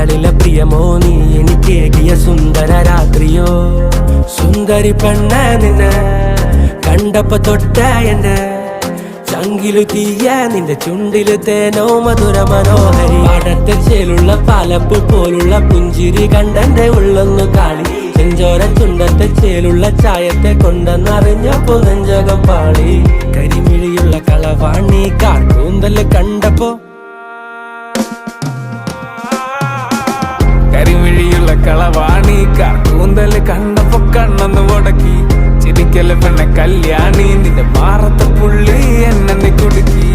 കരളിലെ പ്രിയമോ നീ എനിക്കേകിയ സുന്ദര രാത്രിയോ. സുന്ദരി പെണ്ണ നിന്നെ കണ്ടപ്പോ തൊട്ട എന്റെ ചങ്കിലു തീയ നിന്റെ ചുണ്ടില് തേനോ മധുര മനോഹരി. പാടത്തെ ചേലുള്ള പാലപ്പ് പോലുള്ള പുഞ്ചിരി കണ്ടെന്റെ ഉള്ളൊന്നു കാളി. ചെഞ്ചോര ചുണ്ടത്തെ ചേലുള്ള ചായത്തെ കൊണ്ടെന്നറിഞ്ഞപ്പോ നെഞ്ചകം പാളി. കരിമിഴിയുള്ള കളവാണി കാർക്കൂന്തല് കണ്ടപ്പോ, കരിമിഴിയുള്ള കളവാണി കാർക്കൂന്തല് കണ്ടപ്പോ കണ്ണൊന്ന് ഉടക്കി. ചിരിക്കല് പെണ്ണ കല്യാണി നിന്റെ മാറത്തെ പുള്ളി എന്നെ കുടുക്കി.